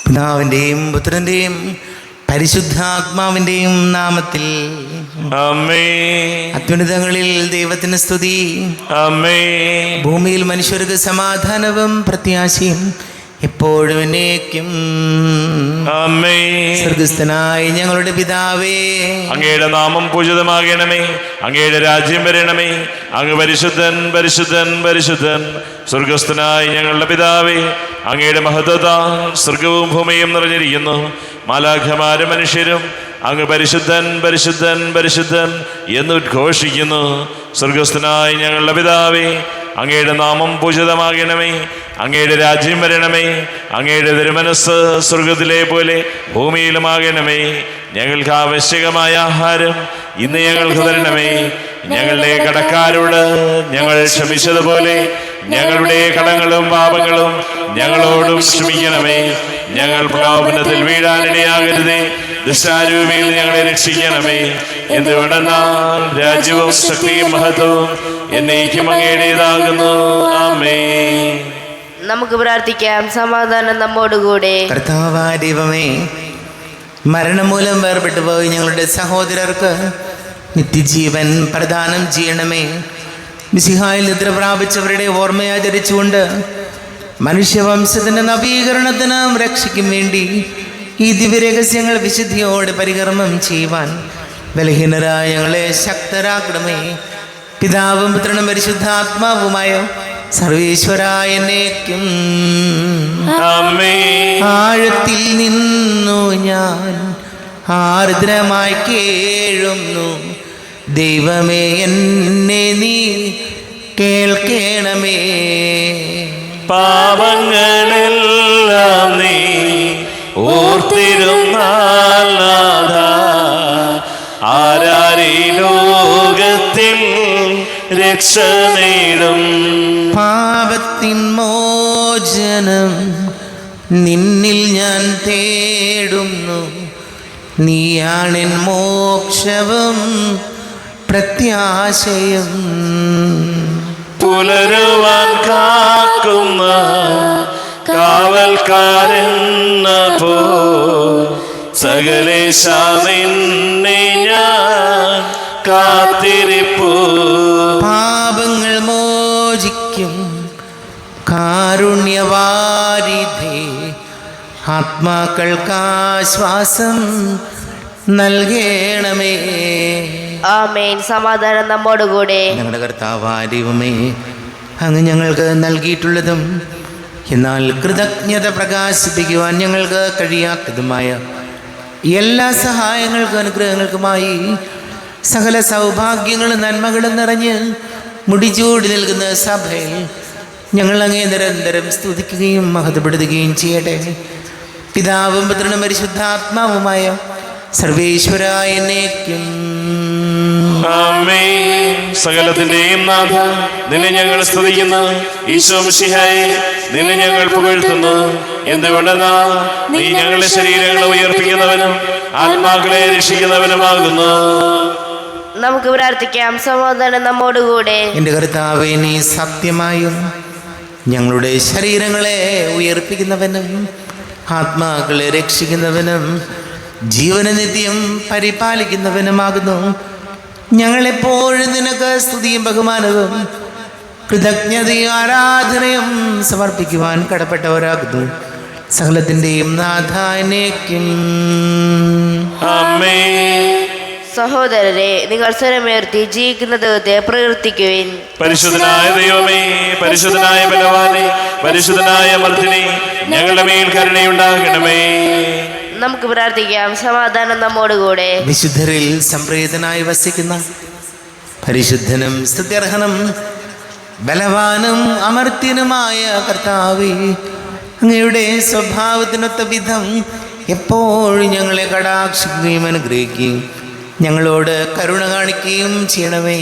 പിതാവിൻ്റെയും പുത്രൻ്റെയും പരിശുദ്ധാത്മാവിൻ്റെയും നാമത്തിൽ ആമേൻ. അത്യുന്നതങ്ങളിൽ ദൈവത്തിന് സ്തുതി. ആമേൻ. ഭൂമിയിൽ മനുഷ്യർക്ക് സമാധാനവും പ്രത്യാശയും എപ്പോഴും എന്നേക്കും. ആമേൻ. സ്വർഗസ്ഥനായ ഞങ്ങളുടെ പിതാവേ, അങ്ങയുടെ നാമം പൂജിതമാകണമേ. അങ്ങയുടെ രാജ്യം വരണമേ. അങ്ങ് പരിശുദ്ധൻ പരിശുദ്ധൻ പരിശുദ്ധൻ. സ്വർഗസ്ഥനായ ഞങ്ങളുടെ പിതാവേ, അങ്ങയുടെ മഹത്വത സ്വർഗവും ഭൂമിയും നിറഞ്ഞിരിക്കുന്നു. മാലാഖമാരും മനുഷ്യരും അങ്ങ് പരിശുദ്ധൻ പരിശുദ്ധൻ പരിശുദ്ധൻ എന്ന് ഉദ്ഘോഷിക്കുന്നു. സ്വർഗസ്ഥനായ ഞങ്ങളുടെ പിതാവേ, അങ്ങയുടെ നാമം പൂജിതമാകണമേ. അങ്ങയുടെ രാജ്യം വരണമേ. അങ്ങയുടെ തിരുമനസ് സ്വർഗത്തിലെ പോലെ ഭൂമിയിലുമാകണമേ. ഞങ്ങൾക്ക് ആവശ്യകമായ ആഹാരം ഇന്ന് ഞങ്ങൾക്ക് തരണമേ. ഞങ്ങളുടെ കടക്കാരോട് ഞങ്ങൾ ക്ഷമിച്ചതുപോലെ ഞങ്ങളുടെ കടങ്ങളും പാപങ്ങളും ഞങ്ങളോടും ക്ഷമിക്കണമേ. ഞങ്ങൾ പ്രലോഭനത്തിൽ വീഴാനിടയാകരുതേ. ദുഷ്ടാരൂപിയിൽ ഞങ്ങളെ രക്ഷിക്കണമേ. എന്തുകൊണ്ടെന്നാൽ രാജ്യവും ശക്തിയും മഹത്വവും എന്നേക്കും അങ്ങയുടേതാകുന്നു. ആമേൻ. നമുക്ക് പ്രാർത്ഥിക്കാം. സമാധാനം നമ്മോടുകൂടെ. കർത്താവായ ദൈവമേ, മരണം മൂലം വേർപെട്ടു പോയി ഞങ്ങളുടെ സഹോദരർക്ക് നിത്യജീവൻ പ്രദാനം ചെയ്യണമേ. മിശിഹായിൽ നിദ്ര പ്രാപിച്ചവരുടെ ഓർമ്മയാചരിച്ചുകൊണ്ട് മനുഷ്യവംശത്തിൻ്റെ നവീകരണത്തിനും രക്ഷയ്ക്കും വേണ്ടി ഈ ദിവ്യരഹസ്യങ്ങൾ വിശുദ്ധിയോടെ പരികർമ്മം ചെയ്യുവാൻ ബലഹീനരായ ഞങ്ങളെ ശക്തരാക്കണമേ. പിതാവും പുത്രനും പരിശുദ്ധാത്മാവുമായ സർവേശ്വരായ എന്നേക്കും. ആമേൻ. ആഴത്തിൽ നിന്നു ഞാൻ ആർദ്രമായി കേഴുന്നു. ദൈവമേ, എന്നെ നീ കേൾക്കണമേ. പാപങ്ങളെല്ലാം നീ ഓർത്തിരുന്നാൽ നാഥാ, ആരാരീ ലോകത്തിൽ രക്ഷ നേടും. പാപത്തിൻ മോചനം നിന്നിൽ ഞാൻ തേടുന്നു. നീയാണെൻ മോക്ഷവും പ്രത്യാശയും. പുലരുവാൻ കാക്കുന്ന കാവൽക്കാരെന്ന പോ സകലേശ നിന്നെ ഞാൻ കാത്തിരിപ്പു. പാപങ്ങൾ മോചിക്കും കാരുണ്യവാരിധേ, ആത്മാക്കൾക്കാശ്വാസം നൽകണമേ. ആമേൻ. സമാധാനം നമ്മോടുകൂടെ. ഞങ്ങളുടെ കർത്താവായ ദൈവമേ, അങ്ങ് ഞങ്ങൾക്ക് നൽകിയിട്ടുള്ളതും എന്നാൽ കൃതജ്ഞത പ്രകാശിപ്പിക്കുവാൻ ഞങ്ങൾക്ക് കഴിയാത്തതുമായ എല്ലാ സഹായങ്ങൾക്കും അനുഗ്രഹങ്ങൾക്കുമായി സകല സൗഭാഗ്യങ്ങളും നന്മകളും നിറഞ്ഞ് മുടിചൂടി നിൽക്കുന്ന സഭയിൽ ഞങ്ങൾ അങ്ങേ നിരന്തരം സ്തുതിക്കുകയും മഹത്വപ്പെടുത്തുകയും ചെയ്യട്ടെ. പിതാവും പുത്രനും പരിശുദ്ധാത്മാവുമായ സർവേശ്വരായ എന്നേക്കും. ആമേൻ. സകലത്തിന്റെയും നാഥ, നിന്നെ ഞങ്ങൾ സ്തുതിക്കുന്നു. ഈശോ മിശിഹായേ, നിന്നെ ഞങ്ങൾ പുകഴ്ത്തുന്നു. എന്തുകൊണ്ടെന്നാൽ നീ ഞങ്ങളുടെ ശരീരങ്ങളെ ഉയർപ്പിക്കുന്നവനും ആത്മാക്കളെ രക്ഷിക്കുന്നവനുമാകുന്നു. നമുക്ക് പ്രാർത്ഥിക്കാം. സമാധാനം നമ്മോടുകൂടെ. എൻ്റെ കർത്താവേ, നീ സത്യമായും ഞങ്ങളുടെ ശരീരങ്ങളെ ഉയർപ്പിക്കുന്നവനും ആത്മാക്കളെ രക്ഷിക്കുന്നവനും ജീവന നിത്യം പരിപാലിക്കുന്നവനുമാകുന്നു. ഞങ്ങളെപ്പോഴും നിനക്ക് സ്തുതിയും ബഹുമാനവും കൃതജ്ഞതയും ആരാധനയും സമർപ്പിക്കുവാൻ കടപ്പെട്ടവരാകുന്നു. സകലത്തിൻ്റെയും നാഥാനേക്കും. ആമേൻ. സഹോദരരെ, നിങ്ങൾ സ്വരമുയർത്തി ജീവിക്കുന്ന ദൈവത്തെ പ്രകീർത്തിക്കുവിൻ. പരിശുദ്ധനായ ദൈവമേ, പരിശുദ്ധനായ ബലവാനേ, പരിശുദ്ധനായ മർദ്ദിനേ, ഞങ്ങളുടെ മേൽ കരുണയുണ്ടാകണമേ. നമുക്ക് പ്രാർത്ഥിക്കാം. സമാധാനം നമ്മോടുകൂടെ. വിശുദ്ധരിൽ സംപ്രീതനായി വസിക്കുന്ന പരിശുദ്ധനും സ്തുത്യർഹനും ബലവാനും അമർത്യനുമായ കർത്താവേ, അങ്ങയുടെ സ്വഭാവത്തിനൊത്ത വിധം എപ്പോഴും ഞങ്ങളെ കടാക്ഷിക്കുകയും അനുഗ്രഹിക്കുകയും ഞങ്ങളോട് കരുണ കാണിക്കുകയും ചെയ്യണമേ.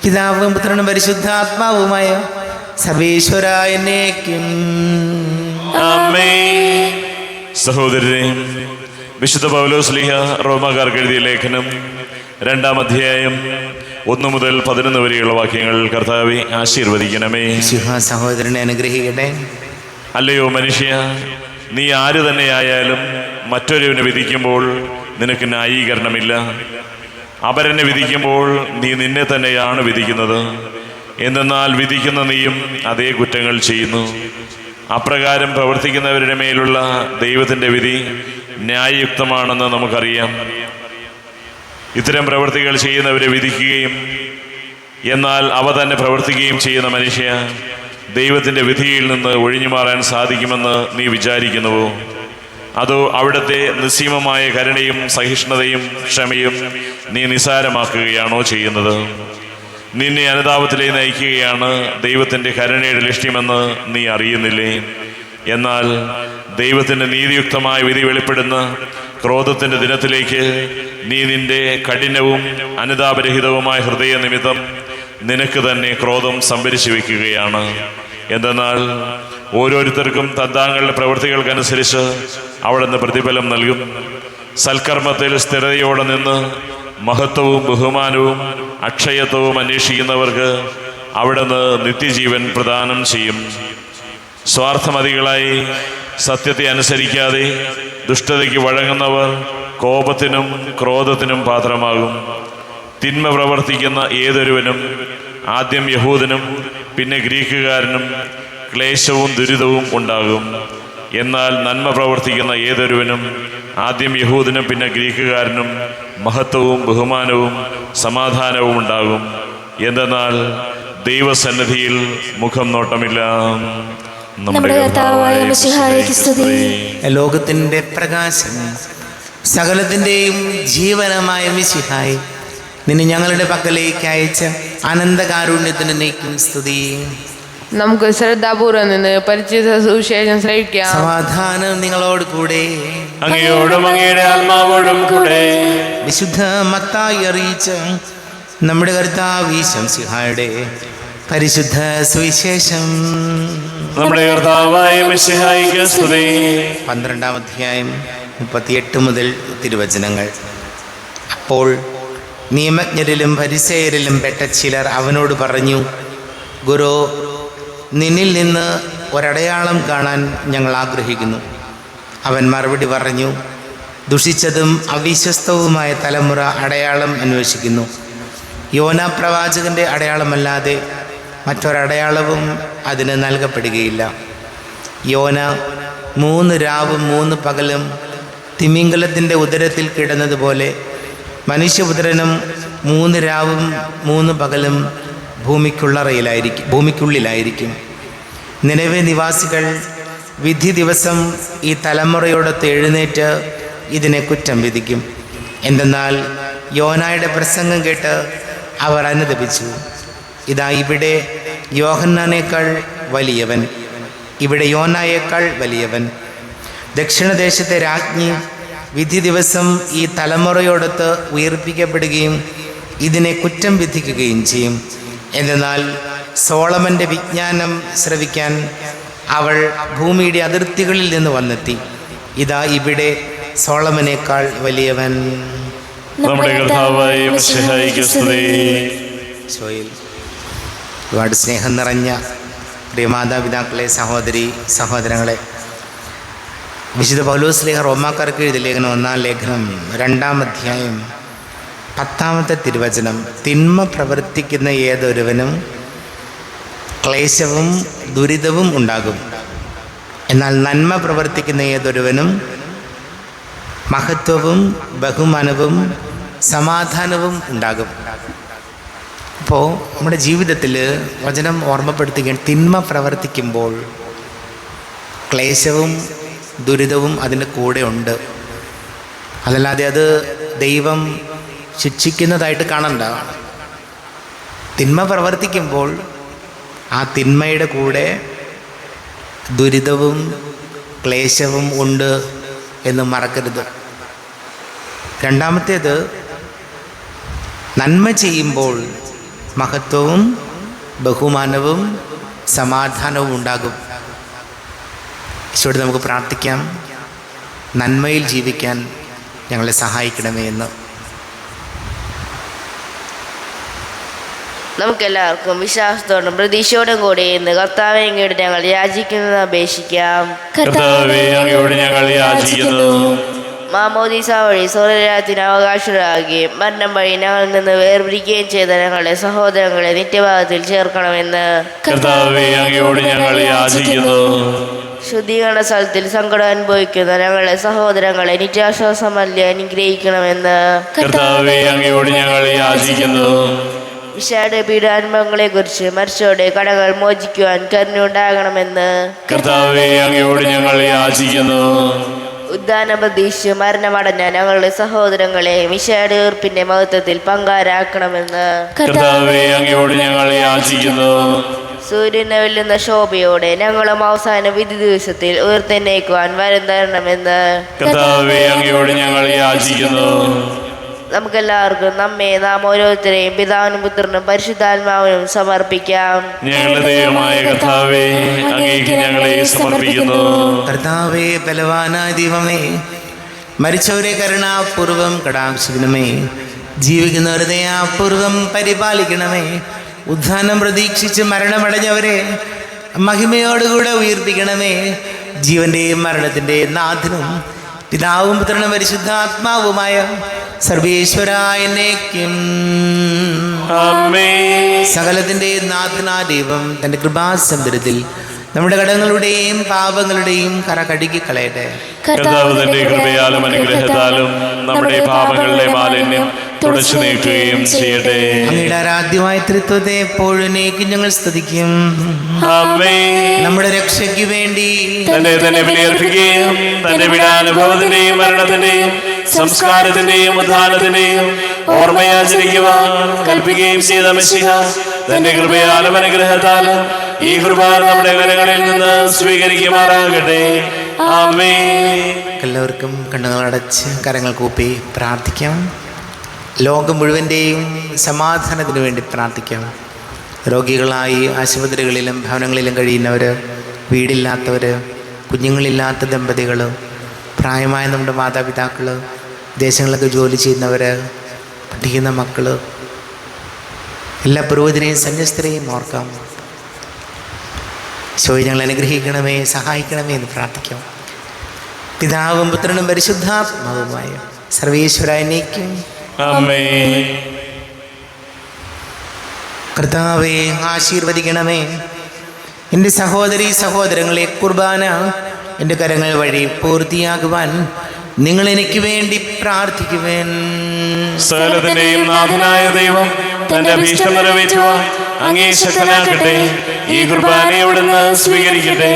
പിതാവും പുത്രനും പരിശുദ്ധാത്മാവുമായ സർവേശ്വരായ എന്നേക്കും. ആമേൻ. സഹോദരരെ, വിശുദ്ധ പൗലോസ് ശ്ലീഹ റോമാക്കാർക്ക് എഴുതിയ ലേഖനം 2-ാം അധ്യായം 1 മുതൽ 11 വരെയുള്ള വാക്യങ്ങൾ കർത്താവെ ആശീർവദിക്കണമേ. സഹോദരനെ അനുഗ്രഹിക്കട്ടെ. അല്ലയോ മനുഷ്യ, നീ ആര് തന്നെയായാലും മറ്റൊരുവനെ വിധിക്കുമ്പോൾ നിനക്ക് ന്യായീകരണമില്ല. അപരനെ വിധിക്കുമ്പോൾ നീ നിന്നെ തന്നെയാണ് വിധിക്കുന്നത്. എന്തെന്നാൽ വിധിക്കുന്ന നീയും അതേ കുറ്റങ്ങൾ ചെയ്യുന്നു. അപ്രകാരം പ്രവർത്തിക്കുന്നവരുടെ മേലുള്ള ദൈവത്തിൻ്റെ വിധി ന്യായയുക്തമാണെന്ന് നമുക്കറിയാം. ഇത്തരം പ്രവൃത്തികൾ ചെയ്യുന്നവരെ വിധിക്കുകയും എന്നാൽ അവ തന്നെ പ്രവർത്തിക്കുകയും ചെയ്യുന്ന മനുഷ്യ ദൈവത്തിൻ്റെ വിധിയിൽ നിന്ന് ഒഴിഞ്ഞു മാറാൻ സാധിക്കുമെന്ന് നീ വിചാരിക്കുന്നുവോ? അതോ അവിടുത്തെ നിസ്സീമമായ കരുണയും സഹിഷ്ണുതയും ക്ഷമയും നീ നിസ്സാരമാക്കുകയാണോ ചെയ്യുന്നത്? നിന്നെ അനുതാപത്തിലേക്ക് നയിക്കുകയാണ് ദൈവത്തിൻ്റെ കരുണയുടെ ലക്ഷ്യമെന്ന് നീ അറിയുന്നില്ലേ? എന്നാൽ ദൈവത്തിൻ്റെ നീതിയുക്തമായ വിധി വെളിപ്പെടുന്ന ക്രോധത്തിൻ്റെ ദിനത്തിലേക്ക് നീ നിന്റെ കഠിനവും അനുതാപരഹിതവുമായ ഹൃദയ നിമിത്തം നിനക്ക് തന്നെ ക്രോധം സംഭരിച്ചു വയ്ക്കുകയാണ്. എന്തെന്നാൽ ഓരോരുത്തർക്കും തദ്ദാങ്ങളുടെ പ്രവൃത്തികൾക്കനുസരിച്ച് അവിടുന്ന് പ്രതിഫലം നൽകും. സൽക്കർമ്മത്തിൽ സ്ഥിരതയോടെ നിന്ന് മഹത്വവും ബഹുമാനവും അക്ഷയത്വവും അന്വേഷിക്കുന്നവർക്ക് അവിടുന്ന് നിത്യജീവൻ പ്രദാനം ചെയ്യും. സ്വാർത്ഥമതികളായി സത്യത്തെ അനുസരിക്കാതെ ദുഷ്ടതയ്ക്ക് വഴങ്ങുന്നവർ കോപത്തിനും ക്രോധത്തിനും പാത്രമാകും. തിന്മ പ്രവർത്തിക്കുന്ന ഏതൊരുവനും, ആദ്യം യഹൂദനും പിന്നെ ഗ്രീക്കുകാരനും, ക്ലേശവും ദുരിതവും ഉണ്ടാകും. എന്നാൽ നന്മ പ്രവർത്തിക്കുന്ന ഏതൊരുവനും, ആദ്യം യഹൂദനും പിന്നെ ഗ്രീക്കുകാരനും, മഹത്വവും ബഹുമാനവും സമാധാനവും ഉണ്ടാകും. എന്തെന്നാൽ ദൈവസന്നിധിയിൽ മുഖം നോട്ടമില്ല. നമ്മുടെ കർത്താവായ മിശിഹായ്ക്ക് സ്തുതി. ലോകത്തിൻ്റെ പ്രകാശം സകലത്തിൻ്റെയും ജീവനമായ മിശിഹായി, നിന്നെ ഞങ്ങളുടെ പക്കലേക്ക് അയച്ച അനന്തകാരുണ്യത്തിന് നീക്കും സ്തുതി. നമുക്ക് ശ്രദ്ധാപൂർവം നിന്ന് പരിചിത സുവിശേഷം ശ്രവിക്കാം. സമാധാനം നിങ്ങളോട് കൂടെ. അങ്ങയോടും അങ്ങയുടെ ആത്മാവോടും കൂടെ. വിശുദ്ധ മത്തായി അറിയിച്ച നമ്മുടെ കർത്താവ് ഈശോയുടെ പരിശുദ്ധ സുവിശേഷം. നമ്മുടെ കർത്താവായ മിശിഹായ്ക്ക് സ്തുതി. 12-ാം അധ്യായം 38 മുതൽ തിരുവചനങ്ങൾ. അപ്പോൾ നിയമജ്ഞരിലും ഫരിസേയരിലും പെട്ട ചിലർ അവനോട് പറഞ്ഞു, ഗുരു, നിന്നിൽ നിന്ന് ഒരടയാളം കാണാൻ ഞങ്ങൾ ആഗ്രഹിക്കുന്നു. അവൻ മറുപടി പറഞ്ഞു, ദുഷിച്ചതും അവിശ്വസ്തവുമായ തലമുറ അടയാളം അന്വേഷിക്കുന്നു. യോനാ പ്രവാചകൻ്റെ അടയാളമല്ലാതെ മറ്റൊരടയാളവും അതിന് നൽകപ്പെടുകയില്ല. യോന 3 രാവും 3 പകലും തിമിംഗലത്തിൻ്റെ ഉദരത്തിൽ കിടന്നതുപോലെ മനുഷ്യപുത്രനും 3 രാവും 3 പകലും ഭൂമിക്കുള്ളിലായിരിക്കും. നിനവെ നിവാസികൾ വിധി ദിവസം ഈ തലമുറയോടൊത്ത് എഴുന്നേറ്റ് ഇതിനെ കുറ്റം വിധിക്കും. എന്തെന്നാൽ യോനായുടെ പ്രസംഗം കേട്ട് അവർ അനുതപിച്ചു. ഇതാ ഇവിടെ യോഹന്നാനേക്കാൾ വലിയവൻ, ഇവിടെ യോനായേക്കാൾ വലിയവൻ. ദക്ഷിണദേശത്തെ രാജ്ഞി വിധി ദിവസം ഈ തലമുറയോടൊത്ത് ഉയർപ്പിക്കപ്പെടുകയും ഇതിനെ കുറ്റം വിധിക്കുകയും ചെയ്യും. എന്തെന്നാൽ സോളമൻ്റെ വിജ്ഞാനം ശ്രവിക്കാൻ അവൾ ഭൂമിയുടെ അതിർത്തികളിൽ നിന്ന് വന്നെത്തി. ഇതാ ഇവിടെ സോളമനേക്കാൾ വലിയവൻ. നമ്മുടെ കർത്താവായ മിശിഹായ്ക്ക് സ്തുതി. ഈശോയിൽ ഒരുപാട് സ്നേഹം നിറഞ്ഞ പ്രിയ മാതാപിതാക്കളെ, സഹോദരി സഹോദരങ്ങളെ, വിശുദ്ധ പൗലോസ്ലീഹ റോമാക്കാർക്ക് എഴുതിയ ലേഖനം 1-ാം ലേഖനം 2-ാം അധ്യായം 10-ാമത്തെ തിരുവചനം. തിന്മ പ്രവർത്തിക്കുന്ന ഏതൊരുവനും ക്ലേശവും ദുരിതവും ഉണ്ടാകും. എന്നാൽ നന്മ പ്രവർത്തിക്കുന്ന ഏതൊരുവനും മഹത്വവും ബഹുമാനവും സമാധാനവും ഉണ്ടാകും. അപ്പോൾ നമ്മുടെ ജീവിതത്തിൽ വചനം ഓർമ്മപ്പെടുത്തുകയാണ്, തിന്മ പ്രവർത്തിക്കുമ്പോൾ ക്ലേശവും ദുരിതവും അതിൻ്റെ കൂടെ ഉണ്ട്. അതല്ലാതെ അത് ദൈവം ശിക്ഷിക്കുന്നതായിട്ട് കാണണ്ട. തിന്മ പ്രവർത്തിക്കുമ്പോൾ ആ തിന്മയുടെ കൂടെ ദുരിതവും ക്ലേശവും ഉണ്ട് എന്ന് മറക്കരുത്. രണ്ടാമത്തേത്, നന്മ ചെയ്യുമ്പോൾ മഹത്വവും ബഹുമാനവും സമാധാനവും ഉണ്ടാകും. ഈശോയോട് നമുക്ക് പ്രാർത്ഥിക്കാം, നന്മയിൽ ജീവിക്കാൻ ഞങ്ങളെ സഹായിക്കണമേ എന്ന്. നമുക്കെല്ലാവർക്കും വിശ്വാസത്തോടും പ്രതീക്ഷയോടും കൂടി ഇന്ന് കർത്താവെ അങ്ങയോട് ഞങ്ങൾ യാചിക്കുന്നത് അപേക്ഷിക്കാം. കർത്താവേ, അങ്ങയോട് ഞങ്ങൾ യാചിക്കുന്നു. മാമോദീസ വഴി സ്വർഗ്ഗരാജ്യത്തിന് അവകാശരാകുകയും മരണം വഴി ഞങ്ങളിൽ നിന്ന് വേർപിരിക്കുകയും ചെയ്ത ഞങ്ങളുടെ സഹോദരങ്ങളെ നിത്യഭാഗത്തിൽ ചേർക്കണമെന്ന് കർത്താവേ, അങ്ങയോട് ഞങ്ങൾ യാചിക്കുന്നു. ശുദ്ധീകരണ സ്ഥലത്തിൽ സങ്കടം അനുഭവിക്കുന്ന ഞങ്ങളുടെ സഹോദരങ്ങളെ നിത്യാശ്വാസമല്ല അനുഗ്രഹിക്കണമെന്ന് കർത്താവേ, അങ്ങയോട് ഞങ്ങൾ യാചിക്കുന്നു. വിശാല പീഡാനുഭവങ്ങളെ കുറിച്ച് മരിച്ചോടെ കടകൾ മോചിക്കുവാൻ കരുണയുണ്ടാകണമെന്ന് കർത്താവേ, അങ്ങയോട് ഞങ്ങൾ യാചിക്കുന്നു. ഉദ്ധാന പ്രതീക്ഷിച്ച് മരണമടഞ്ഞ ഞങ്ങളുടെ സഹോദരങ്ങളെ വിശാല ഉയർപ്പിന്റെ മഹത്വത്തിൽ പങ്കാരാക്കണമെന്ന് കർത്താവേ, അങ്ങയോട് ഞങ്ങൾ യാചിക്കുന്നു. സൂര്യനെ വെല്ലുന്ന ശോഭയോടെ ഞങ്ങളും അവസാന വിധി ദിവസത്തിൽ ഉയർത്തെന്നേക്കുവാൻ വരം തരണമെന്ന് കർത്താവേ, അങ്ങയോട് ഞങ്ങൾ യാചിക്കുന്നു. നമുക്കെല്ലാവർക്കും നമ്മെ നാം ഓരോരുത്തരെയും പിതാവിനും പുത്രനും പരിശുദ്ധാത്മാവിനും സമർപ്പിക്കാം. ഞങ്ങളുടെ ദൈവമായ കർത്താവേ, അങ്ങേക്ക് ഞങ്ങളെ സമർപ്പിക്കുന്നു. കർത്താവേ, ബലവാനായ ദൈവമേ, മരിച്ചവരെ കരുണാപൂർവം കടാക്ഷിക്കണമേ, ജീവിക്കുന്നവരെ ദയാപൂർവം പരിപാലിക്കണമേ. ഉദ്ധാനം പ്രതീക്ഷിച്ച് മരണമടഞ്ഞവരെ മഹിമയോടുകൂടെ ഉയർപ്പിക്കണമേ. ജീവന്റെയും മരണത്തിൻ്റെയും നാഥനും പിതാവും പുത്രനും പരിശുദ്ധാത്മാവുമായ സർവേശ്വരായ എന്നേക്കും ആമേൻ. സകലത്തിൻ്റെ നാഥനാ ദൈവം തൻ്റെ കൃപാസമുദ്രത്തിൽ നമ്മുടെ കടങ്ങളുടെയും പാപങ്ങളുടെയും കറ കഴുകി കളയട്ടെ. കർത്താവ് തന്റെ കൃപയാലും അനുഗ്രഹത്താലും നമ്മുടെ പാപങ്ങളുടെ മാലിന്യം തുടച്ചു നീക്കുകയും ചെയ്യട്ടെ. അങ്ങയുടെ ആരാധ്യമായ തൃത്വത്തെ എപ്പോഴും ഞങ്ങൾ സ്തുതിക്കും. ആമേൻ. നമ്മുടെ രക്ഷയ്ക്ക് വേണ്ടി തന്നെ ബലിയർപ്പിക്കുകയും തന്റെ പീഡാനുഭവത്തിന്റെയും മരണത്തിന്റെയും സംസ്കാരത്തിന്റെയും ഉദ്ധാനത്തിന്റെയും ഓർമ്മയാചരിക്കുവാൻ കൽപ്പിക്കുകയും ചെയ്ത മെശിഹ തന്റെ കൃപയാലും അനുഗ്രഹത്താലും ഈ കുർബാന നമ്മുടെ കരങ്ങളിൽ നിന്ന് സ്വീകരിക്കുമാറാകട്ടെ. ആമേൻ. എല്ലാവർക്കും കണ്ണുകളടച്ച് കരങ്ങൾ കൂപ്പി പ്രാർത്ഥിക്കാം. ലോകം മുഴുവൻ്റെയും സമാധാനത്തിന് വേണ്ടി പ്രാർത്ഥിക്കാം. രോഗികളായി ആശുപത്രികളിലും ഭവനങ്ങളിലും കഴിയുന്നവർ, വീടില്ലാത്തവർ, കുഞ്ഞുങ്ങളില്ലാത്ത ദമ്പതികൾ, പ്രായമായ നമ്മുടെ മാതാപിതാക്കൾ, ദേശങ്ങളിലൊക്കെ ജോലി ചെയ്യുന്നവർ, പഠിക്കുന്ന മക്കൾ, എല്ലാ പുരോഹിതരെയും സന്യസ്തരെയും ഓർക്കാം. ഈശോയെ, ഞങ്ങൾ അനുഗ്രഹിക്കണമേ, സഹായിക്കണമേ എന്ന് പ്രാർത്ഥിക്കാം. പിതാവും പുത്രനും പരിശുദ്ധാത്മാവുമായ സർവേശ്വരായ എന്നേക്കും ആമേൻ. കർത്താവേ, ആശീർവദിക്കണമേ. എൻ്റെ സഹോദരീ സഹോദരങ്ങളെ, കുർബാന എൻ്റെ കരങ്ങൾ വഴി പൂർത്തിയാകുവാൻ നിങ്ങൾ എനിക്ക് വേണ്ടി പ്രാർത്ഥിക്കുവേൻ. സകലത്തിന്റെയും നാഥനായ ദൈവം തന്റെ അഭീഷ്ടം നിറവേറ്റുവാൻ അങ്ങേ ശക്തനാക്കട്ടെ. ഈ കുർബാനയെ അവിടുന്ന് സ്വീകരിക്കട്ടെ.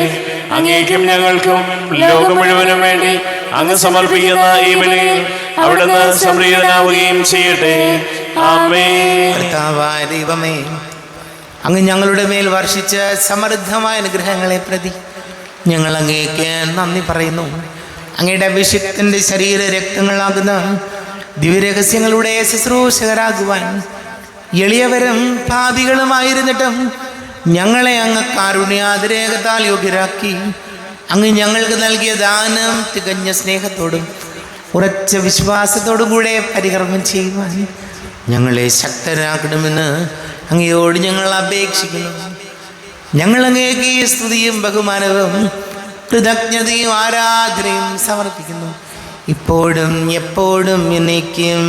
അങ്ങേക്കും ഞങ്ങൾക്കും ലോകം മുഴുവനും വേണ്ടി അങ്ങ് സമർപ്പിക്കുന്ന ഈ ബലിയിൽ അവിടുന്ന് സംപ്രീതനാവുകയും ചെയ്യട്ടെ. ആമേൻ. കർത്താവായ ദൈവമേ, അങ്ങ് ഞങ്ങളുടെ മേൽ വർഷിച്ച സമൃദ്ധമായ അനുഗ്രഹങ്ങളെ പ്രതി ഞങ്ങൾ അങ്ങേക്ക് നന്ദി പറയുന്നു. അങ്ങയുടെ അഭിഷിക്തൻ്റെ ശരീര രക്തങ്ങളാകുന്ന ദിവ്യരഹസ്യങ്ങളുടെ ശുശ്രൂഷകരാകുവാൻ എളിയവരും പാപികളുമായിരുന്നിട്ടും ഞങ്ങളെ അങ്ങ് കാരുണ്യാതിരേകത്താൽ യോഗ്യരാക്കി. അങ്ങ് ഞങ്ങൾക്ക് നൽകിയ ദാനം തികഞ്ഞ സ്നേഹത്തോടും ഉറച്ച വിശ്വാസത്തോടും കൂടെ പരികർമ്മം ചെയ്യുവാൻ ഞങ്ങളെ ശക്തരാക്കണമെന്ന് അങ്ങയോട് ഞങ്ങൾ അപേക്ഷിക്കുന്നു. ഞങ്ങൾ അങ്ങേക്ക് ഈ സ്തുതിയും ബഹുമാനവും കൃതജ്ഞതയും ആരാധനയും സമർപ്പിക്കുന്നു, ഇപ്പോഴും എപ്പോഴും എന്നേക്കും.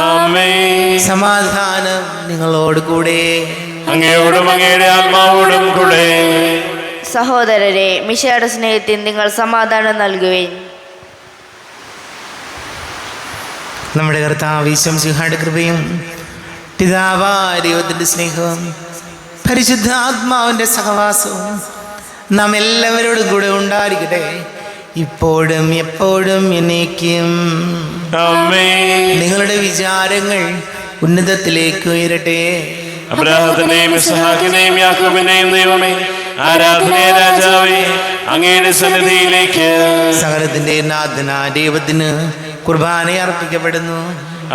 ആമേൻ. സമാധാനം നിങ്ങളോട് കൂടെ, അങ്ങയോടും അങ്ങയുടെ ആത്മാവോടും കൂടെ. സഹോദരരെ, മിശിഹായുടെ സ്നേഹത്തിൽ നിങ്ങൾ സമാധാനം നൽകുവിൻ. നമ്മുടെ കർത്താവ് ഈശോമിശിഹായുടെ കൃപയും പിതാവായ ദൈവത്തിൻ്റെ സ്നേഹവും പരിശുദ്ധാത്മാവിൻ്റെ സഹവാസവും നാം എല്ലാവരോടും കൂടെ ഉണ്ടായിരിക്കട്ടെ, ഇപ്പോഴും എപ്പോഴും എന്നേക്കും. ആമേൻ. നിങ്ങളുടെ വിചാരങ്ങൾ ഉന്നതത്തിലേക്ക് ഉയരട്ടെ. അബ്രാഹത്തിന്റെയും ഇസ്ഹാക്കിന്റെയും യാക്കോബിന്റെയും ദൈവമേ, ആരാധനയെ രാജാവേ, അങ്ങയുടെ സന്നിധിയിലേക്ക് സകലത്തിൻ്റെ നാഥനായ ദൈവത്തിന് കുർബാന അർപ്പിക്കപ്പെടുന്നു.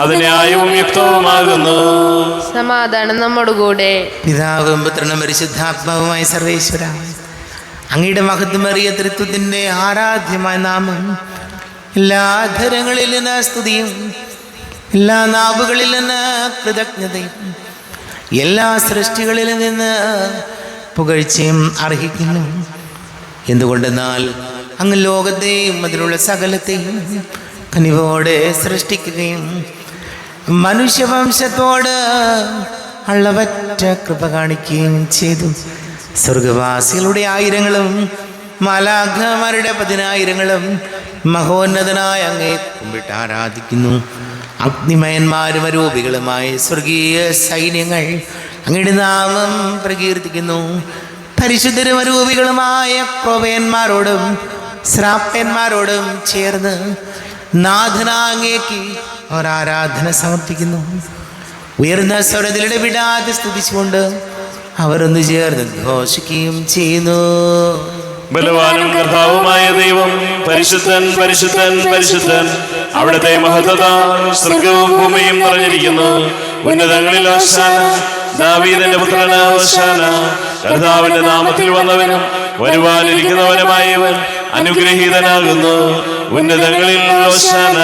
അത് ന്യായവും യുക്തവുമാകുന്നു. സമാധാനം നമ്മോടുകൂടെ. പിതാവും പുത്രനും പരിശുദ്ധാത്മാവുമായ സർവേശ്വര, അങ്ങയുടെ മഹത്വമേറിയ തൃത്വത്തിൻ്റെ ആരാധ്യമായ നാമം എല്ലാ ധരങ്ങളിൽ നിന്ന് സ്തുതിയും എല്ലാ നാവുകളിൽ നിന്ന് കൃതജ്ഞതയും എല്ലാ സൃഷ്ടികളിൽ നിന്ന് പുകഴ്ചയും അർഹിക്കുന്നു. എന്തുകൊണ്ടെന്നാൽ അങ്ങ് ലോകത്തെയും അതിലുള്ള സകലത്തെയും കനിവോടെ സൃഷ്ടിക്കുകയും മനുഷ്യവംശത്തോട് അളവറ്റ കൃപ കാണിക്കുകയും ചെയ്തു. സ്വർഗവാസികളുടെ ആയിരങ്ങളും മാലാഖമാരുടെ 10,000ങ്ങളും മഹോന്നതനായ അങ്ങേ കുമ്പിട്ട് ആരാധിക്കുന്നു. അഗ്നിമയന്മാരും അരൂപികളുമായ സ്വർഗീയ സൈന്യങ്ങൾ അങ്ങയുടെ നാമം പ്രകീർത്തിക്കുന്നു. പരിശുദ്ധരും അരൂപികളുമായ ക്രോവേന്മാരോടും ശ്രാപ്പന്മാരോടും ചേർന്ന് നാഥനാങ്ങേക്ക് അവർ ആരാധന സമർപ്പിക്കുന്നു. ഉയർന്ന സ്വരത്തിൽ ഇടപെടാതെ സ്തുതിച്ചുകൊണ്ട് അവർ ഒന്ന് ചേർന്ന് ഘോഷിക്കുകയും ചെയ്യുന്നു. ബലവാനും കർത്താവുമായ ദൈവം പരിശുദ്ധൻ പരിശുദ്ധൻ പരിശുദ്ധൻ. അവിടുത്തെ മഹത്വത സ്വർഗവും ഭൂമിയും നിറഞ്ഞിരിക്കുന്നു. ഉന്നതങ്ങളിൽ ഹോശാന, ദാവീദിന്റെ പുത്രന് ഹോശാന. കർത്താവിന്റെ നാമത്തിൽ വന്നവനും വരുവാനിരിക്കുന്നവനുമായവൻ അനുഗ്രഹീതനാകുന്നു. ഉന്നതങ്ങളിൽ ഹോശാന.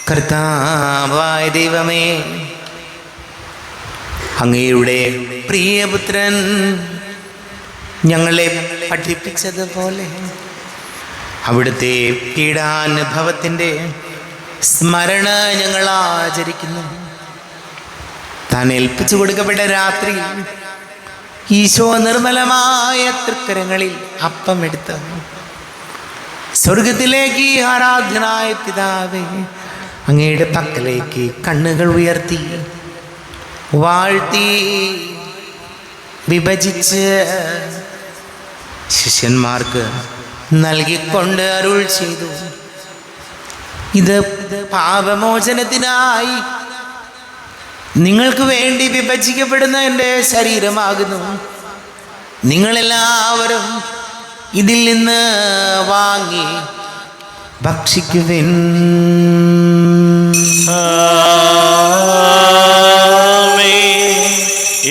കർത്താവായ ദൈവമേ, അങ്ങയുടെ പ്രിയപുത്രൻ ഞങ്ങളെ പഠിപ്പിച്ചതുപോലെ അവിടുത്തെ പീഡാനുഭവത്തിൻ്റെ സ്മരണ ഞങ്ങൾ ആചരിക്കുന്നു. താൻ ഏൽപ്പിച്ചു കൊടുക്കപ്പെട്ട രാത്രി ഈശോ നിർമ്മലമായ തൃക്കരങ്ങളിൽ അപ്പമെടുത്ത് സ്വർഗത്തിലേക്ക് ആരാധനായ പിതാവേ അങ്ങയുടെ പക്കലേക്ക് കണ്ണുകൾ ഉയർത്തി വാഴ്ത്തി വിഭജിച്ച് ശിഷ്യന്മാർക്ക് നൽകിക്കൊണ്ട് അരുൾ ചെയ്തു. ഇത് പാപമോചനത്തിനായി നിങ്ങൾക്ക് വേണ്ടി വിഭജിക്കപ്പെടുന്ന എൻ്റെ ശരീരമാകുന്നു. നിങ്ങളെല്ലാവരും ഇതിൽ നിന്ന് വാങ്ങി ഭക്ഷിക്കുവിൻ.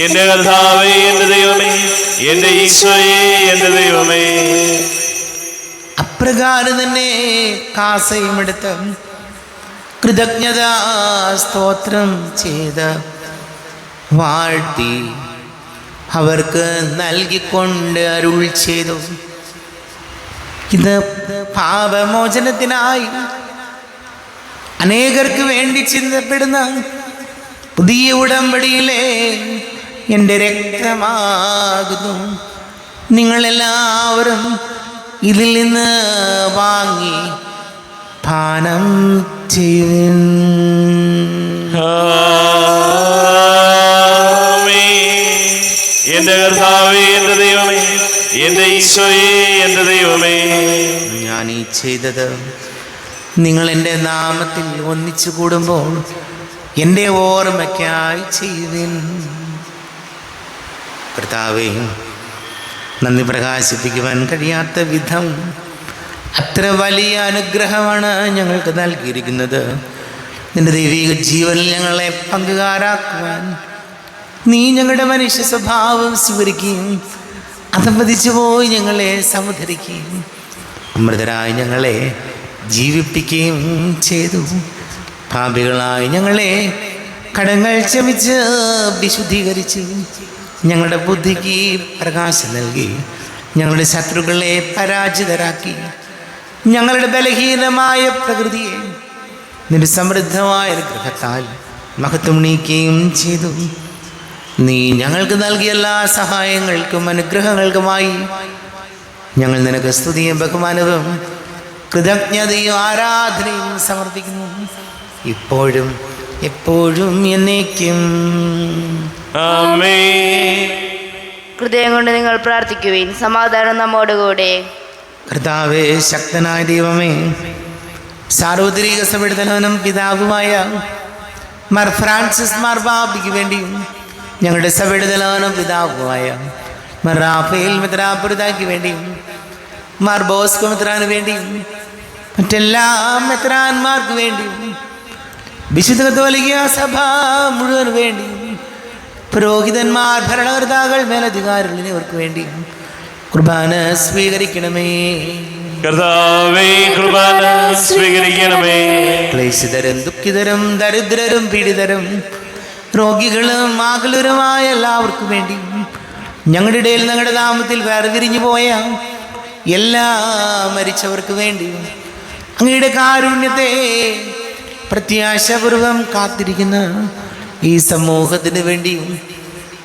എന്റെ കർത്താവേ, എന്റെ ദൈവമേ, എന്റെ ഈശോയേ, എന്റെ ദൈവമേ. അപ്രകാരം തന്നെ കാസയും എടുത്ത് കൃതജ്ഞതാ സ്തോത്രം ചെയ്ത് വാഴ്ത്തി അവർക്ക് നൽകിക്കൊണ്ട് അരുൾ ചെയ്തു. ഇത് പാപമോചനത്തിനായി അനേകർക്ക് വേണ്ടി ചിന്തപ്പെടുന്ന പുതിയ ഉടമ്പടിയിലെ എൻ്റെ രക്തമാകുന്നു. നിങ്ങളെല്ലാവരും ഇതിൽ നിന്ന് വാങ്ങി പാനം ചെയ്യുവിൻ. എന്റെ കർത്താവേ, എന്റെ ദൈവമേ, എന്റെ ഈശോയേ, എന്റെ ദൈവമേ. ഞാൻ ഈ ചെയ്തത് നിങ്ങൾ എൻ്റെ നാമത്തിൽ ഒന്നിച്ചു കൂടുമ്പോൾ എൻ്റെ ഓർമ്മയ്ക്കായി ചെയ്യുവിൻ. കർത്താവേ, നന്ദി പ്രകാശിപ്പിക്കുവാൻ കഴിയാത്ത വിധം അത്ര വലിയ അനുഗ്രഹമാണ് ഞങ്ങൾക്ക് നൽകിയിരിക്കുന്നത്. നിന്റെ ദൈവിക ജീവനിൽ ഞങ്ങളെ പങ്കുകാരാക്കുവാൻ നീ ഞങ്ങളുടെ മനുഷ്യ സ്വഭാവം സ്വീകരിക്കുകയും അധപതിച്ചു പോയി ഞങ്ങളെ സമുദ്ധരിക്കുകയും അമൃതരായി ഞങ്ങളെ ജീവിപ്പിക്കുകയും ചെയ്തു. പാപികളായി ഞങ്ങളെ കടങ്ങൾ ക്ഷമിച്ച് വിശുദ്ധീകരിച്ചു. ഞങ്ങളുടെ ബുദ്ധിക്ക് പ്രകാശം നൽകി ഞങ്ങളുടെ ശത്രുക്കളെ പരാജിതരാക്കി. ഞങ്ങളുടെ ബലഹീനമായ പ്രകൃതിയെ നിന്റെ സമൃദ്ധമായ അനുഗ്രഹത്താൽ മഹത്വം നീക്കുകയും ചെയ്തു. നീ ഞങ്ങൾക്ക് നൽകിയ എല്ലാ സഹായങ്ങൾക്കും അനുഗ്രഹങ്ങൾക്കുമായി ഞങ്ങൾ നിനക്ക് സ്തുതിയും ബഹുമാനവും കൃതജ്ഞതയും ആരാധനയും സമർപ്പിക്കുന്നു, ഇപ്പോഴും എപ്പോഴും എന്നേക്കും. ആമേൻ. ഹൃദയം കൊണ്ട് നിങ്ങൾ പ്രാർത്ഥിക്കുവിൻ. സമാധാനം നമ്മോടുകൂടെ. കർത്താവേ, ശക്തനായ ദൈവമേ, സാർവത്രിക സഭയുടെ തലവനും പിതാവുമായ മാർ ഫ്രാൻസിസ് മാർപാപ്പയ്ക്ക് വേണ്ടിയും ഞങ്ങളുടെ സഭയുടെ തലവനും പിതാവുമായ മാർ റാഫേൽ മെത്രാപ്പൊലീത്തായ്ക്ക് വേണ്ടിയും മാർ ബോസ്കോ മെത്രാന് വേണ്ടിയും മറ്റെല്ലാ മെത്രാന്മാർക്ക് വേണ്ടിയും വിശുദ്ധ കത്തോലിക്ക സഭ മുഴുവൻ വേണ്ടിയും പുരോഹിതന്മാർ, ഭരണകർത്താക്കൾ, മേലധികാരികൾ എന്നിവർക്ക് വേണ്ടിയും കുർബാന സ്വീകരിക്കണമേ. കർത്താവേ കുർബാന സ്വീകരിക്കണമേ. ക്ലേശിതരും ദുഃഖിതരും ദരിദ്രരും പീഡിതരും രോഗികളും ആകുലരുമായ എല്ലാവർക്കും വേണ്ടി ഞങ്ങളുടെ ഇടയിൽ ഞങ്ങളുടെ നാമത്തിൽ വേർതിരിഞ്ഞു പോയ എല്ലാ മരിച്ചവർക്ക് വേണ്ടി അങ്ങയുടെ കാരുണ്യത്തെ പ്രത്യാശപൂർവം കാത്തിരിക്കുന്ന ഈ സമൂഹത്തിന് വേണ്ടിയും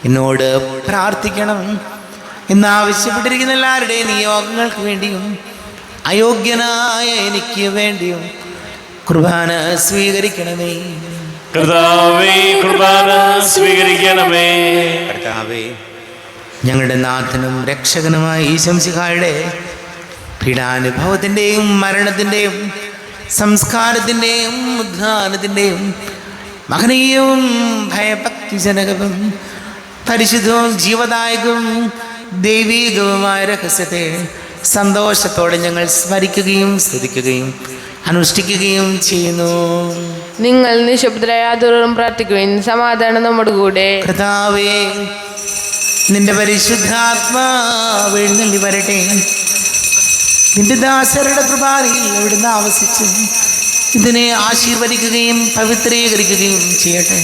എന്നോട് പ്രാർത്ഥിക്കണം എന്നാവശ്യപ്പെട്ടിരിക്കുന്ന എല്ലാവരുടെയും നിയോഗങ്ങൾക്ക് വേണ്ടിയും അയോഗ്യനായ എനിക്ക് വേണ്ടിയും കുർബാന സ്വീകരിക്കണമേ. കർത്താവേ കുർബാന സ്വീകരിക്കണമേ. കർത്താവേ, ഞങ്ങളുടെ നാഥനും രക്ഷകനുമായ ഈശംസിഹായുടെ പീഡാനുഭവത്തിൻ്റെയും മരണത്തിൻ്റെയും സംസ്കാരത്തിൻ്റെയും ഉദ്ധാനത്തിൻ്റെയും മഹനീയവും ഭയഭക്തിജനകവും പരിശുദ്ധവും ജീവദായകവും ദൈവീകവുമായ രഹസ്യത്തെ സന്തോഷത്തോടെ ഞങ്ങൾ സ്മരിക്കുകയും സ്തുതിക്കുകയും അനുഷ്ഠിക്കുകയും ചെയ്യുന്നു. നിങ്ങൾ നിശബ്ദരായാതൊരും പ്രാർത്ഥിക്കുവിൻ. സമാധാനം നമ്മുടെ കൂടെ. കർത്താവേ, നിന്റെ പരിശുദ്ധാത്മാവ് എഴുന്നള്ളി വരട്ടെ. നിന്റെ ദാസരുടെ പ്രഭാരിയിൽ എവിടുന്ന് ആവസിച്ച് ഇതിനെ ആശീർവദിക്കുകയും പവിത്രീകരിക്കുകയും ചെയ്യട്ടെ.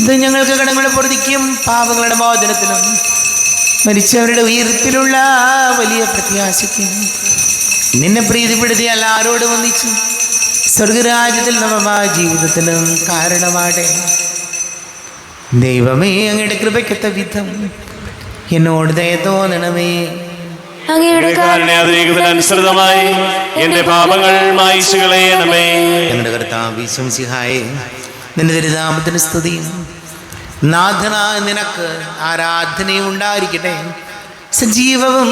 ഇത് ഞങ്ങൾക്ക് കടങ്ങളുടെ പൊറുതിക്കും പാപങ്ങളുടെ മോചനത്തിനും മരിച്ചവരുടെ ഉയർപ്പിലുള്ള വലിയ പ്രത്യാശയ്ക്കും നിന്നെ പ്രീതിപ്പെടുത്തി എല്ലാവരോടും ഒന്നിച്ചു സ്വർഗരാജ്യത്തിൽ നവമായ ജീവിതത്തിനും കാരണമാടെ. ദൈവമേ, അങ്ങയുടെ കൃപയ്ക്കൊത്ത വിധം എന്നോട് ദയ തോന്നണമേ. അങ്ങയുടെ കാരുണ്യാതിരേകത്തിനനുസൃതമായി എന്റെ പാപങ്ങൾ മായിച്ചു കളയണമേ. ഞങ്ങളുടെ കർത്താവ് ഈശോമിശിഹായേ, നിന്റെ തിരുനാമത്തിന് സ്തുതിയും നാഥനായ നിനക്ക് ആരാധനയും ഉണ്ടായിരിക്കട്ടെ. സജീവവും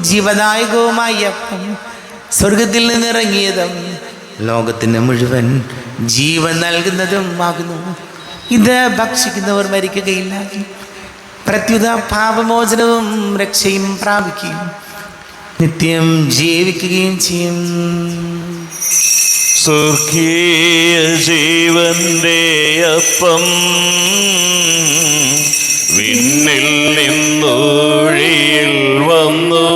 ജീവദായകവുമായ അപ്പം സ്വർഗത്തിൽ നിന്നിറങ്ങിയതും ലോകത്തിന് മുഴുവൻ ജീവൻ നൽകുന്നതും ആകുന്നു. ഇത് ഭക്ഷിക്കുന്നവർ മരിക്കുകയില്ല, പ്രത്യുത പാപമോചനവും രക്ഷയും പ്രാപിക്കുകയും നിത്യം ജീവിക്കുകയും ചെയ്യും. സ്വർഗീയ ജീവന്റെ അപ്പം വിണ്ണിൽ നിന്നൊഴിയിൽ വന്നു,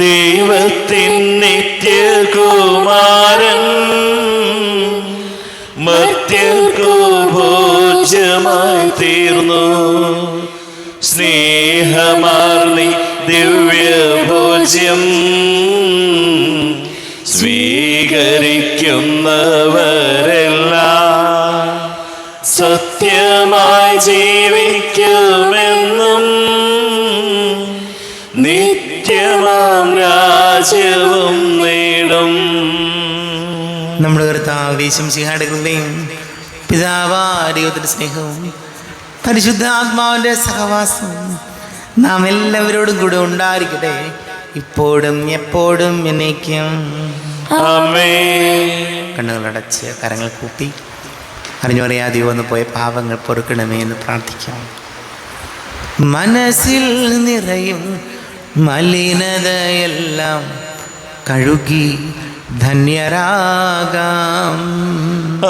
ദൈവത്തിൻ നിത്യകുമാരൻ മർത്യർക്കു ഭോജ്യമായി തീർന്നു. സ്നേഹമാർന്നി ദിവ്യഭോജ്യം സ്വീകരിക്കുന്നവരെല്ലാം സത്യമായി ജീവിക്കുമെന്നും നിത്യമാം രാജ്യവും നേടും. നമ്മുടെ കർത്താവ് ഈശോമിശിഹായുടെ കൃപയും പിതാവായ ദൈവത്തിന്റെ സ്നേഹവും പരിശുദ്ധാത്മാവിന്റെ സഹവാസവും നാം എല്ലാവരോടും കൂടെ ഉണ്ടായിരിക്കട്ടെ, ഇപ്പോഴും എപ്പോഴും എന്നേക്കും. ആമേൻ. കണ്ണുകളടച്ച് കരങ്ങൾ കൂപ്പി അറിഞ്ഞറിയാതെ വന്നു പോയ പാപങ്ങൾ പൊറുക്കണമേ എന്ന് പ്രാർത്ഥിക്കാം. മനസ്സിൽ നിറയും മലിനതയെല്ലാം കഴുകി ധന്യരാകാം.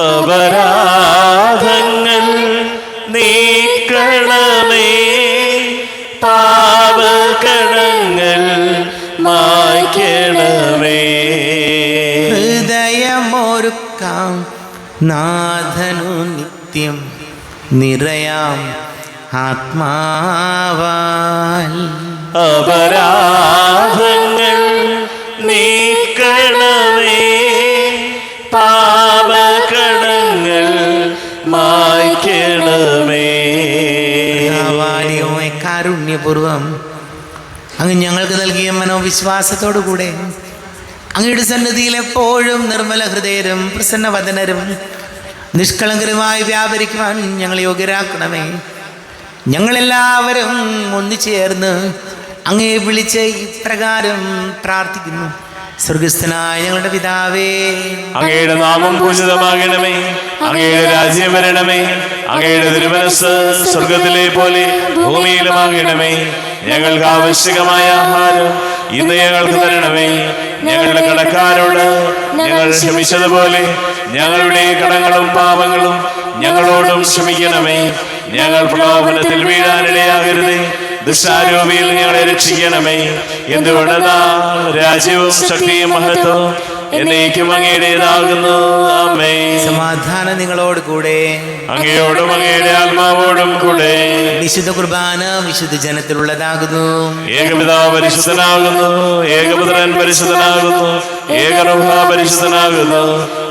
അപരാധങ്ങൾ നീക്കണമേ, പാപകടങ്ങൾ മായ്ക്കണമേ. ഹൃദയമൊരുക്കാം നാഥനു നിത്യം നിറയാം ആത്മാവാൽ. അപരാധങ്ങൾ നീക്കണമേ, പാപകടങ്ങൾ മായ്ക്കണമേ. കാരുണ്യപൂർവം അങ്ങ് ഞങ്ങൾക്ക് നൽകിയ മനോവിശ്വാസത്തോടുകൂടെ അങ്ങയുടെ സന്നിധിയിൽ എപ്പോഴും നിർമ്മല ഹൃദയരും പ്രസന്നവദനരും നിഷ്കളങ്കരുമായി വ്യാപരിക്കുവാൻ ഞങ്ങൾ യോഗ്യരാക്കണമേ. ഞങ്ങളെല്ലാവരും ഒന്നുചേർന്ന് അങ്ങയെ വിളിച്ച് ഇപ്രകാരം പ്രാർത്ഥിക്കുന്നു. സ്വർഗസ്ഥനായ ഞങ്ങളുടെ പിതാവേ, അങ്ങയുടെ നാമം പൂജിതമാകണമേ, അങ്ങയുടെ രാജ്യം വരണമേ, അങ്ങയുടെ തിരുമനസ്സ് സ്വർഗത്തിലെ പോലെ ഭൂമിയിലുമാകണമേ. ഞങ്ങൾക്ക് ആവശ്യകമായ ആഹാരം ഇന്ന് ഞങ്ങൾക്ക് തരണമേ. ഞങ്ങളുടെ കടക്കാരോട് ഞങ്ങൾ ക്ഷമിച്ചതുപോലെ ഞങ്ങളുടെ കടങ്ങളും പാപങ്ങളും ഞങ്ങളോടും ക്ഷമിക്കണമേ. ഞങ്ങൾ പ്രലോഭനത്തിൽ വീഴാനിടയാകരുതേ, ദുഷ്ടാരൂപിയിൽ ഞങ്ങളെ രക്ഷിക്കണമേ. എന്തുകൊണ്ടെന്നാൽ രാജ്യവും ശക്തിയും മഹത്വവും എന്നേക്കും അങ്ങയുടേതാകുന്നു. ആമേൻ. സമാധാനം നിങ്ങളോട് കൂടെ, അങ്ങയോടും അങ്ങയുടെ ആത്മാവോടും കൂടെ. വിശുദ്ധ കുർബാന വിശുദ്ധ ജനത്തിലുള്ളതാകുന്നു. ഏകപിതാവ് പരിശുദ്ധനാകുന്നു, ഏകപുത്രൻ പരിശുദ്ധനാകുന്നു, ഏകരൂഹ പരിശുദ്ധനാകുന്നു.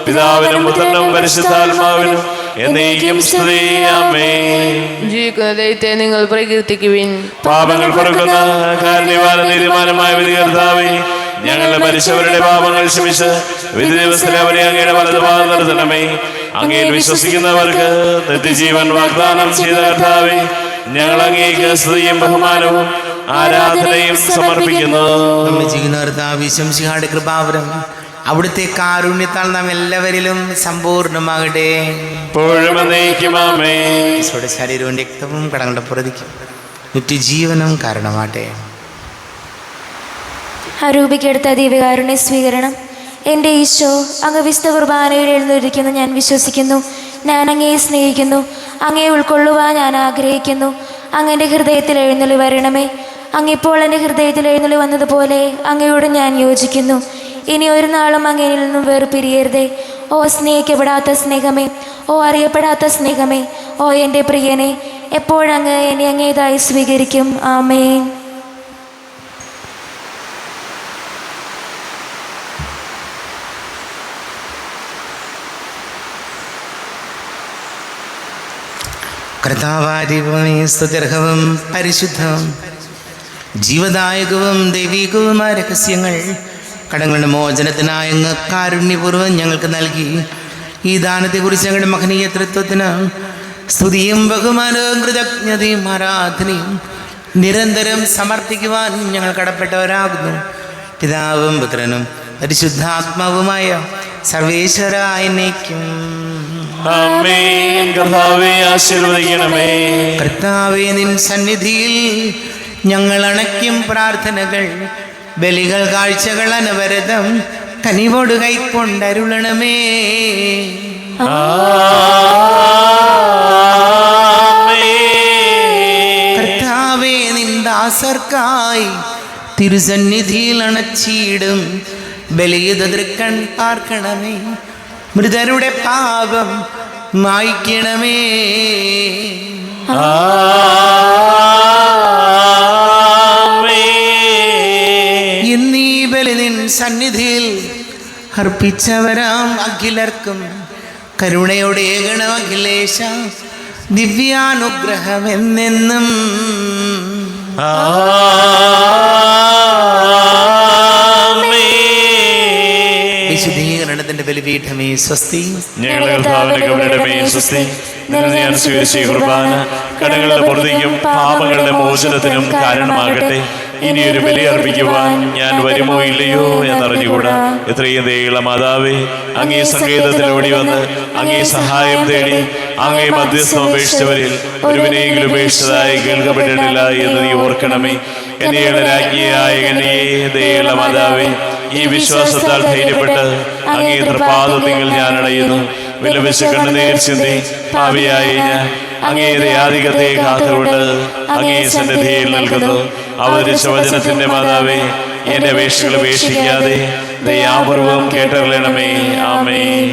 പിതാവിനും പുത്രനും പരിശുദ്ധാത്മാവിനും എന്നേക്കും സ്തുതി. ആമേൻ. ജീവിക്കുന്ന ദൈവത്തെ നിങ്ങൾ പ്രകീർത്തിക്കുവിൻ. പാപങ്ങൾ പൊറുക്കുന്ന കാരുണ്യവാന നീതിമാനമായ വിധികർത്താവേ, ഞങ്ങളുടെ മരിച്ചവരുടെ പാപങ്ങൾ ക്ഷമിച്ച് വിധി ദിവസത്തിൽ അവരെ അങ്ങയുടെ വലതുഭാഗം നിർത്തണമേ. അങ്ങയിൽ വിശ്വസിക്കുന്നവർക്ക് നിത്യജീവൻ വാഗ്ദാനം ചെയ്ത കർത്താവേ, ഞങ്ങൾ അങ്ങേക്ക് സ്തുതിയും ബഹുമാനവും ആരാധനയും സമർപ്പിക്കുന്നു. നമ്മൾ ചെയ്യുന്ന കർത്താവ് ശംസിഹായുടെ കൃപാവരം അവിടുത്തെ കാരുണ്യത്താൽ നാം എല്ലാവരിലും സമ്പൂർണ്ണമാകട്ടെ. ഇപ്പോഴും എന്നേക്കും ആമേൻ. ഈശോയുടെ ശരീരവും രക്തവും കടങ്ങളുടെ പ്രതിക്കും നിത്യജീവനും കാരണമാട്ടെ. അരൂപിക്കെടുത്ത ദിവ്യകാരുണ്യ സ്വീകരണം. എൻ്റെ ഈശോ, അങ്ങ് വിശുദ്ധ കുർബാനയിൽ എഴുന്നേൽക്കുന്നു ഞാൻ വിശ്വസിക്കുന്നു. ഞാൻ അങ്ങയെ സ്നേഹിക്കുന്നു. അങ്ങയെ ഉൾക്കൊള്ളുവാൻ ഞാൻ ആഗ്രഹിക്കുന്നു. അങ്ങയുടെ ഹൃദയത്തിൽ എഴുന്നള്ളി വരണമേ. അങ്ങിപ്പോൾ എൻ്റെ ഹൃദയത്തിൽ എഴുന്നള്ളി വന്നതുപോലെ അങ്ങയോട് ഞാൻ യോജിക്കുന്നു. ഇനി ഒരു നാളും അങ്ങയിൽ നിന്നും വേർപിരിയരുതേ. ഓ സ്നേഹിക്കപ്പെടാത്ത സ്നേഹമേ, ഓ അറിയപ്പെടാത്ത സ്നേഹമേ, ഓ എൻ്റെ പ്രിയനെ, എപ്പോഴങ്ങ് എന്നെ അങ്ങേതായി സ്വീകരിക്കും. ആമേൻ. കർത്താവാരിവമേ, സ്തുത്യർഹവും പരിശുദ്ധവും ജീവദായകവും ദൈവികവുമായ രഹസ്യങ്ങൾ കടങ്ങളുടെ മോചനത്തിനായ അങ്ങ് കാരുണ്യപൂർവ്വം ഞങ്ങൾക്ക് നൽകി. ഈ ദാനത്തെക്കുറിച്ച് ഞങ്ങളുടെ മഹനീയ തൃത്വത്തിന് സ്തുതിയും ബഹുമാനവും കൃതജ്ഞതയും ആരാധനയും നിരന്തരം സമർപ്പിക്കുവാൻ ഞങ്ങൾ കടപ്പെട്ടവരാകുന്നു. പിതാവും പുത്രനും പരിശുദ്ധാത്മാവുമായ സർവേശ്വരായ എന്നേക്കും. ആമേൻ. കർത്താവേ, ആശീർവദിക്കണമേ. കർത്താവേ, നിൻ സന്നിധിയിൽ ഞങ്ങൾ അണയ്ക്കും പ്രാർത്ഥനകൾ, ബലികൾ, കാഴ്ചകൾ അനവരതം കനിവോട് കൈക്കൊണ്ടരുളണമേ. കർത്താവേ, നിൻ ദാസർക്കായി തിരുസന്നിധിയിൽ അണച്ചിടും ബലിയുതൃക്കൺ പാർക്കണമേ. മൃതരുടെ പാപം മായ്ക്കണമേ. എന്നീ ബലി നിൻ സന്നിധിയിൽ അർപ്പിച്ചവരാം അഖിലർക്കും കരുണയോടെ ഏകണം അഖിലേശ, ദിവ്യാനുഗ്രഹം എന്നെന്നും. വിശുദ്ധീകരണത്തിന്റെ ബലിപീഠമേ സ്വസ്തി. ഞങ്ങളുടെ കർത്താവിന്റെ കബരിടമേ സ്വസ്തി. നിന്നെ ഞാൻ സ്വീകരിച്ച ഈ കുർബാന കടങ്ങളുടെ പൊറുതിക്കും പാപങ്ങളുടെ മോചനത്തിനും കാരണമാകട്ടെ. ഇനിയൊരു ബലി അർപ്പിക്കുവാൻ ഞാൻ വരുമോ ഇല്ലയോ എന്നറിഞ്ഞുകൂടാ. എത്രയും ദയുള്ള മാതാവേ, അങ്ങേ സങ്കേതത്തിലോടി വന്ന് അങ്ങേ സഹായം തേടി അങ്ങേ മധ്യസ്ഥം ഉപേക്ഷിച്ചവരിൽ ഒരുവിനെയെങ്കിലും ഉപേക്ഷിച്ചതായി കേൾക്കപ്പെട്ടിട്ടില്ല എന്ന് നീ ഓർക്കണമേ. എന്നെ രാജ്ഞിയായ എന്നെ ദയുള്ള മാതാവേ, ഈ വിശ്വാസത്താൽ ധൈര്യപ്പെട്ട് അങ്ങേ തൃപാദത്തിൽ ഞാൻ അണയുന്നു. വിലപിച്ച് കണ്ണുനീർ ചിന്തി പാപിയായ ഞാൻ അങ്ങേ ദയാധികത്തെ കാത്തുകൊണ്ട് അങ്ങേ സന്നിധിയിൽ നിൽക്കുന്നു. അവതരിച്ച വചനത്തിന്റെ മാതാവേ, എന്റെ അപേക്ഷകൾ ഉപേക്ഷിക്കാതെ ദയാപൂർവം കേട്ടറിയണമേ. ആമേൻ.